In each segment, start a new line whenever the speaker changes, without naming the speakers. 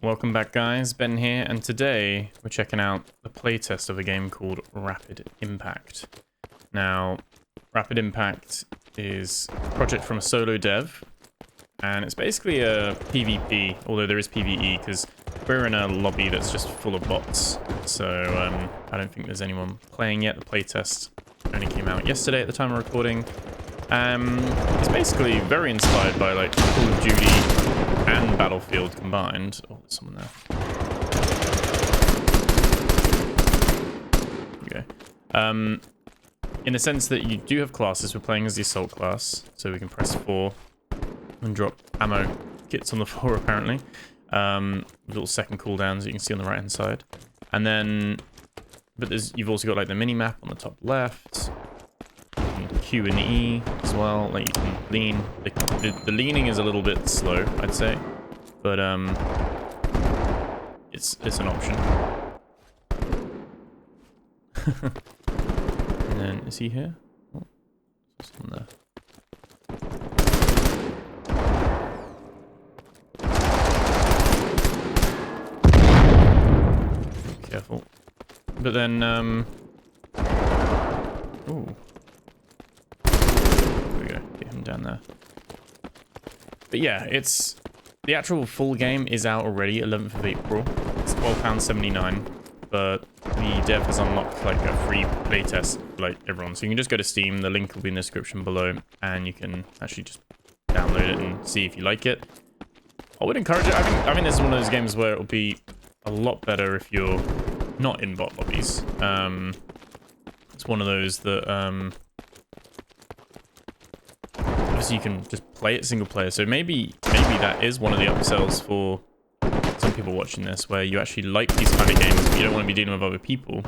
Welcome back guys, Ben here, and today we're checking out the playtest of a game called Rapid Impact. Now, Rapid Impact is a project from a solo dev, and it's basically a PvP, although there is PvE, because we're in a lobby that's just full of bots, so I don't think there's anyone playing yet. The playtest only came out yesterday at the time of recording. It's basically very inspired by like Call of Duty and Battlefield combined. Oh, there's someone there. Okay. In the sense that you do have classes. We're playing as the assault class, so we can press 4 and drop ammo kits on the floor apparently. With little second cooldowns that you can see on the right hand side. And then, but you've also got like the mini map on the top left. Q and E as well, like you can lean. The leaning is a little bit slow, I'd say, but it's an option. And then is he here? Oh, there's someone there. Careful. But then ooh. Down there. But yeah, it's the actual full game is out already, 11th of April. It's £12.79, but the dev has unlocked like a free playtest for like everyone. So you can just go to Steam, the link will be in the description below, and you can actually just download it and see if you like it. I would encourage it. I think this is one of those games where it'll be a lot better if you're not in bot lobbies. It's one of those that obviously you can just play it single player, so maybe that is one of the upsells for some people watching this, where you actually like these kind of games but you don't want to be dealing with other people.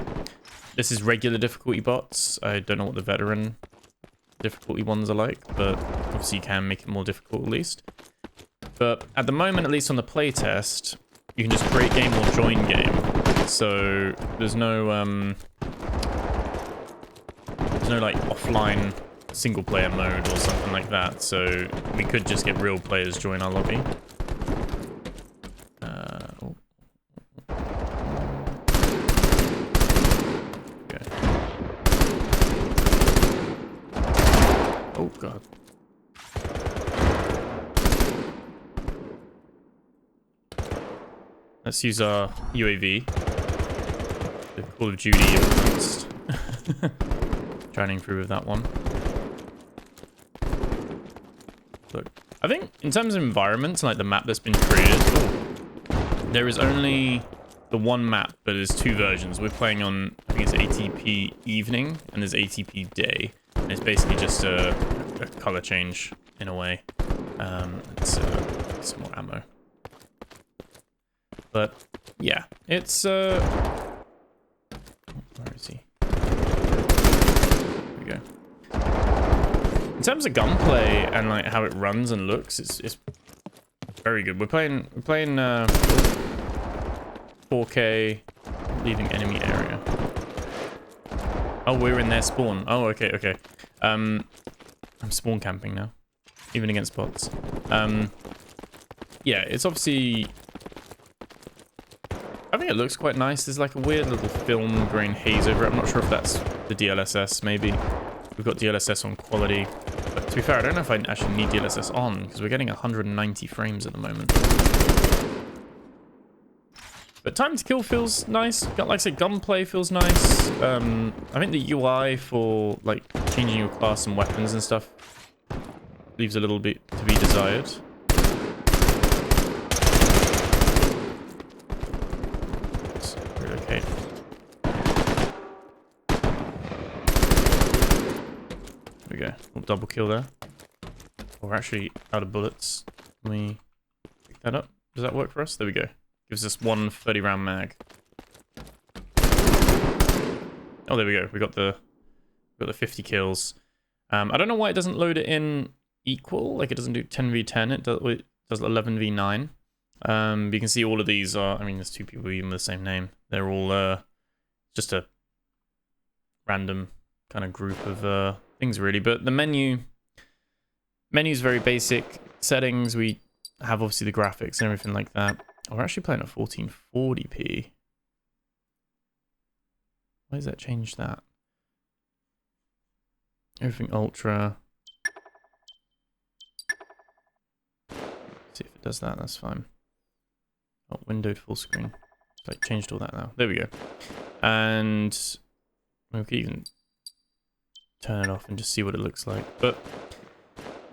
This is regular difficulty bots. I don't know what the veteran difficulty ones are like, but obviously you can make it more difficult at least. But at the moment, at least on the playtest, you can just create game or join game, so there's no like offline single player mode or something like that, so we could just get real players join our lobby. Okay. Oh god. Let's use our UAV. The Call of Duty advanced. Trying to improve with that one. Look, I think in terms of environments and like the map that's been created, there is only the one map, but there's two versions. We're playing on, I think it's ATP evening, and there's ATP day. And it's basically just a color change in a way. It's some more ammo. But yeah, it's where is he? There we go. In terms of gunplay and like how it runs and looks, it's very good. We're playing 4K, leaving enemy area. Oh, we're in their spawn. Oh, okay. I'm spawn camping now, even against bots. Yeah, it's obviously, I think it looks quite nice. There's like a weird little film grain haze over it. I'm not sure if that's the DLSS, maybe. We've got DLSS on quality. But to be fair, I don't know if I actually need DLSS on, because we're getting 190 frames at the moment. But time to kill feels nice. Like I said, gunplay feels nice. I think the UI for like changing your class and weapons and stuff leaves a little bit to be desired. Let's relocate. There we go. We'll double kill there. We're actually out of bullets. Can we pick that up? Does that work for us? There we go. Gives us one 30-round mag. Oh, there we go. We got the 50 kills. I don't know why it doesn't load it in equal. Like it doesn't do 10v10. It does 11v9. You can see all of these are. I mean, there's two people even with the same name. They're all just a random kind of group of things, really. But the menu's very basic. Settings, we have obviously the graphics and everything like that. Oh, we're actually playing at 1440p. Why does that change that? Everything ultra. See if it does that, that's fine. Oh, windowed full screen. So I changed all that now. There we go. And we can even turn it off and just see what it looks like. But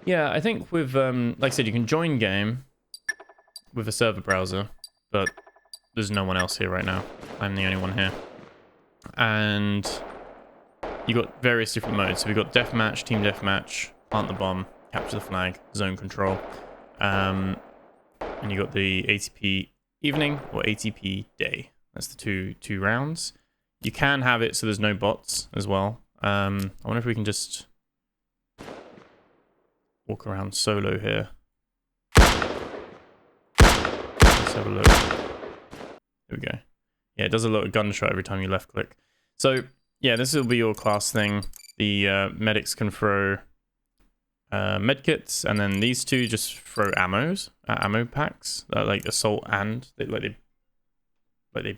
yeah, I think with, like I said, you can join game with a server browser, but there's no one else here right now. I'm the only one here. And you got various different modes. So we've got deathmatch, team deathmatch, plant the bomb, capture the flag, zone control. And you got the ATP evening or ATP day. That's the two rounds. You can have it so there's no bots as well. I wonder if we can just walk around solo here. Let's have a look. There we go. Yeah, it does a little gunshot every time you left click. So yeah, this will be your class thing. The medics can throw medkits, and then these two just throw ammo packs, like assault and they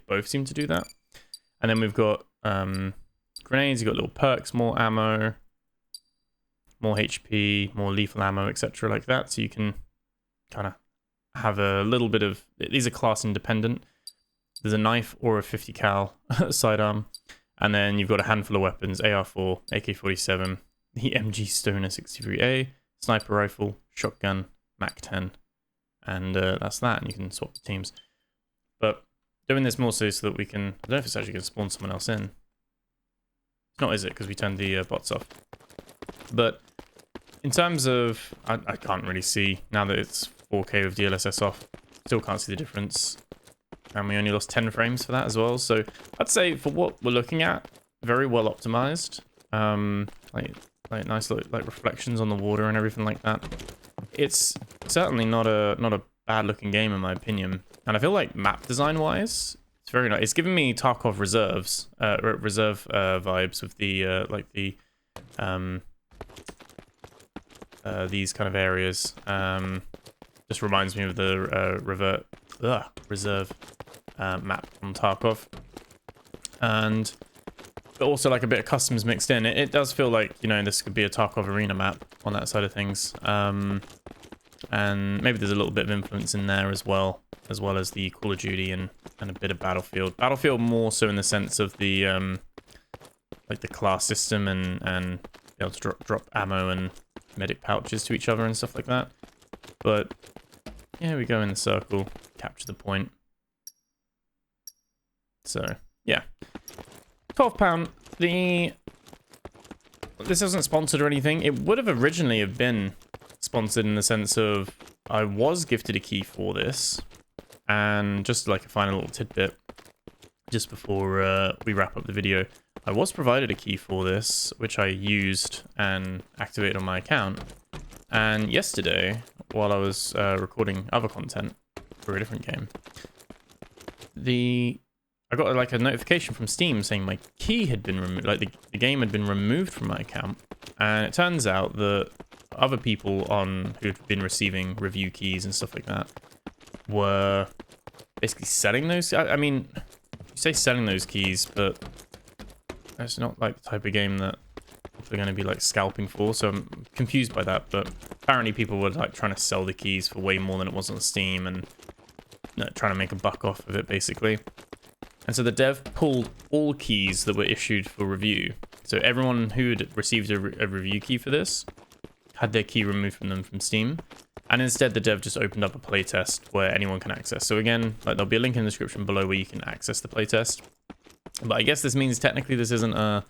both seem to do that. And then we've got grenades. You got little perks, more ammo, more HP, more lethal ammo, etc. like that. So you can kind of have a little bit of, these are class independent. There's a knife or a 50 cal sidearm, and then you've got a handful of weapons: AR4, AK-47, the MG Stoner 63A, sniper rifle, shotgun, MAC-10, and that's that. And you can swap the teams. But doing this more so that we can, I don't know if it's actually going to spawn someone else in. It's not, is it? Because we turned the bots off. But in terms of, I can't really see, now that it's 4K with DLSS off, still can't see the difference. And we only lost 10 frames for that as well. So I'd say for what we're looking at, very well optimized. Like nice like reflections on the water and everything like that. It's certainly not a bad looking game in my opinion. And I feel like map design wise, it's very nice. It's giving me Tarkov reserve vibes with the these kind of areas. Just reminds me of the reserve map on Tarkov, and also like a bit of customs mixed in. It does feel like, you know, this could be a Tarkov arena map on that side of things, and maybe there's a little bit of influence in there as well as the Call of Duty and a bit of Battlefield. Battlefield more so in the sense of the like the class system and be able to drop ammo and medic pouches to each other and stuff like that. But yeah, we go in the circle, capture the point. So yeah, £12. This isn't sponsored or anything. It would have originally have been sponsored in the sense of I was gifted a key for this, and just like a final little tidbit, just before we wrap up the video, I was provided a key for this, which I used and activated on my account. And yesterday, while I was recording other content for a different game, I got like a notification from Steam saying my key had been removed, like the game had been removed from my account. And it turns out that other people who'd been receiving review keys and stuff like that were basically selling those. I mean, you say selling those keys, but it's not like the type of game that they're going to be like scalping for. So I'm confused by that. But apparently people were like trying to sell the keys for way more than it was on Steam, and trying to make a buck off of it basically. And so the dev pulled all keys that were issued for review. So everyone who had received a review key for this had their key removed from them from Steam. And instead the dev just opened up a playtest where anyone can access. So again, like, there'll be a link in the description below where you can access the playtest. But I guess this means technically this isn't a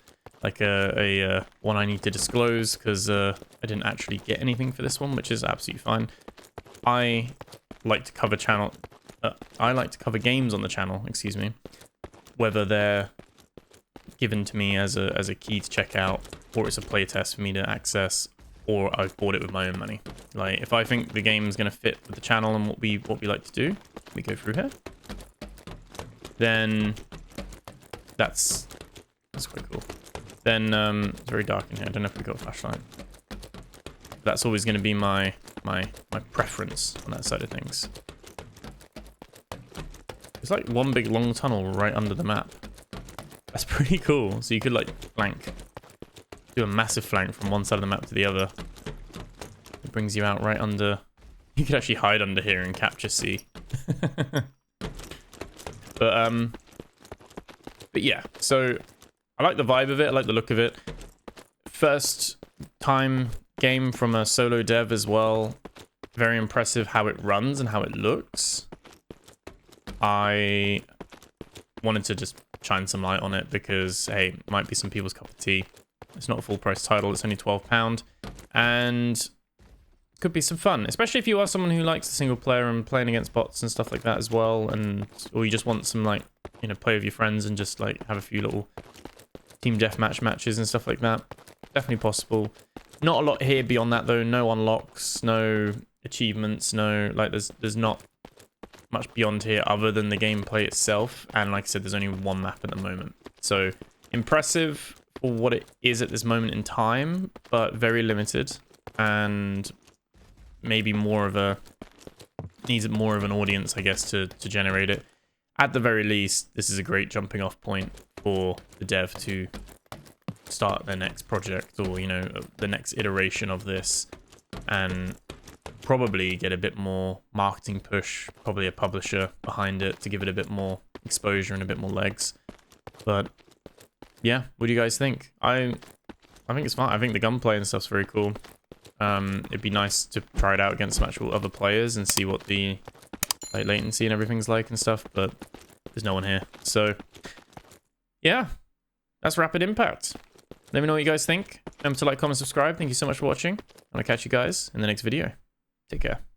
one I need to disclose, because I didn't actually get anything for this one, which is absolutely fine. I like to cover games on the channel, excuse me, whether they're given to me as a key to check out, or it's a playtest for me to access, or I've bought it with my own money. Like, if I think the game's going to fit with the channel and what we like to do, we go through here, then that's quite cool. Then it's very dark in here. I don't know if we've got a flashlight. That's always going to be my preference on that side of things. It's like one big long tunnel right under the map. That's pretty cool. So you could like flank, do a massive flank from one side of the map to the other. It brings you out right under. You could actually hide under here and capture C. But yeah, so I like the vibe of it. I like the look of it. First time game from a solo dev as well. Very impressive how it runs and how it looks. I wanted to just shine some light on it because, hey, it might be some people's cup of tea. It's not a full price title. It's only £12. And could be some fun, especially if you are someone who likes the single player and playing against bots and stuff like that as well. And or you just want some, like, you know, play with your friends and just like have a few little team deathmatch matches and stuff like that. Definitely possible. Not a lot here beyond that though. No unlocks, no achievements, no, like there's not much beyond here other than the gameplay itself. And like I said, there's only one map at the moment. So impressive for what it is at this moment in time, but very limited and maybe more of a needs more of an audience, I guess, to generate it. At the very least, this is a great jumping off point for the dev to start their next project or, you know, the next iteration of this and probably get a bit more marketing push, probably a publisher behind it to give it a bit more exposure and a bit more legs. But yeah, what do you guys think? I think it's fun. I think the gunplay and stuff's very cool. It'd be nice to try it out against some actual other players and see what the like latency and everything's like and stuff, but there's no one here. So yeah, that's Rapid Impact. Let me know what you guys think. Remember to like, comment, subscribe. Thank you so much for watching. I'll catch you guys in the next video. Take care.